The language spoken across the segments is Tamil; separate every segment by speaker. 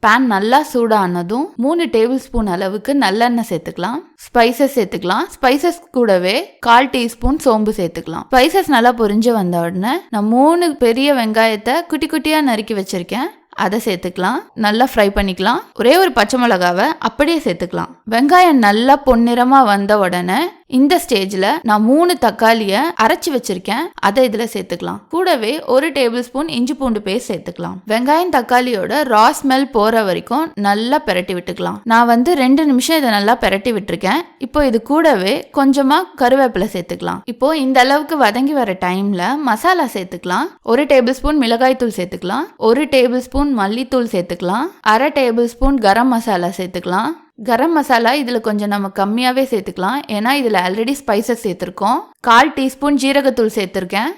Speaker 1: பேன் நல்லா சூடானதும் 3 டேபிள் ஸ்பூன் அளவுக்கு நல்லெண்ணெய் சேர்த்துக்கலாம். ஸ்பைசஸ் சேர்த்துக்கலாம். ஸ்பைசஸ் கூடவே 1/4 டீஸ்பூன் சோம்பு சேர்த்துக்கலாம். ஸ்பைசஸ் நல்லா பொரிஞ்சு வந்த உடனே நான் 3 பெரிய வெங்காயத்தை குட்டி குட்டியா நறுக்கி வச்சிருக்கேன். அதை சேர்த்துக்கலாம். நல்லா ஃப்ரை பண்ணிக்கலாம். ஒரே ஒரு பச்சை மிளகாவை அப்படியே சேர்த்துக்கலாம். வெங்காயம் நல்லா பொன்னிறமா வந்த உடனே இந்த ஸ்டேஜ்ல நான் 3 தக்காளியை அரைச்சி வச்சிருக்கேன். அதை இதுல சேர்த்துக்கலாம். கூடவே 1 டேபிள் ஸ்பூன் இஞ்சி பூண்டு பேஸ்ட் சேர்த்துக்கலாம். வெங்காயம் தக்காளியோட ரா ஸ்மெல் போற வரைக்கும் நல்லா பெரட்டி விட்டுக்கலாம். நான் 2 நிமிஷம் இதை நல்லா பெரட்டி விட்டுருக்கேன். இப்போ இது கூடவே கொஞ்சமா கருவேப்பிலை சேர்த்துக்கலாம். இப்போ இந்த அளவுக்கு வதங்கி வர டைம்ல மசாலா சேர்த்துக்கலாம். 1 டேபிள் ஸ்பூன் மிளகாய் தூள் சேர்த்துக்கலாம். 1 டேபிள் ஸ்பூன் மல்லித்தூள் சேர்த்துக்கலாம். 1/2 டேபிள் ஸ்பூன் கரம் மசாலா சேர்த்துக்கலாம். கரம் மசாலா இதில் கொஞ்சம் நம்ம கம்மியாகவே சேர்த்துக்கலாம். ஏன்னா இதில் ஆல்ரெடி ஸ்பைசஸ் சேர்த்துருக்கோம். 1/4 டீஸ்பூன் ஜீரகத்தூள் சேர்த்துருக்கேன்.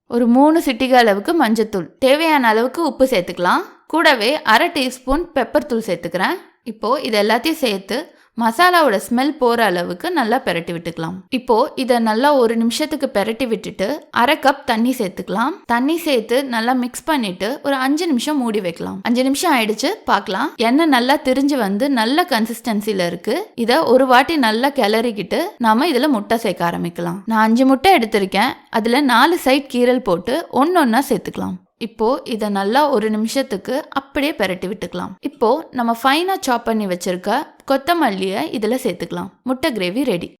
Speaker 1: ஒரு 3 சிட்டிகை அளவுக்கு மஞ்சத்தூள். தேவையான அளவுக்கு உப்பு சேர்த்துக்கலாம். கூடவே 1/2 டீஸ்பூன் பெப்பர் தூள் சேர்த்துக்கிறேன். இப்போது இது எல்லாத்தையும் சேர்த்து மசாலாவோட ஸ்மெல் போகிற அளவுக்கு நல்லா பெரட்டி விட்டுக்கலாம். இப்போ இதை நல்லா 1 நிமிஷத்துக்கு பெரட்டி விட்டுட்டு 1/2 கப் தண்ணி சேர்த்துக்கலாம். தண்ணி சேர்த்து நல்லா மிக்ஸ் பண்ணிட்டு ஒரு 5 நிமிஷம் மூடி வைக்கலாம். 5 நிமிஷம் ஆயிடுச்சு, பார்க்கலாம். எண்ணெய் நல்லா திரிஞ்சு நல்ல கன்சிஸ்டன்சில இருக்கு. இதை ஒரு வாட்டி நல்லா கிளறிக்கிட்டு நாம இதுல முட்டை சேர்க்க ஆரம்பிக்கலாம். நான் 5 முட்டை எடுத்திருக்கேன். அதுல 4 சைட் கீரல் போட்டு ஒன்னொன்னா சேர்த்துக்கலாம். இப்போ இதை நல்லா 1 நிமிஷத்துக்கு அப்படியே பெரட்டி விட்டுக்கலாம். இப்போ நம்ம ஃபைனா சாப் பண்ணி வச்சிருக்க கொத்தமல்லியை இதுல சேர்த்துக்கலாம். முட்டை கிரேவி ரெடி.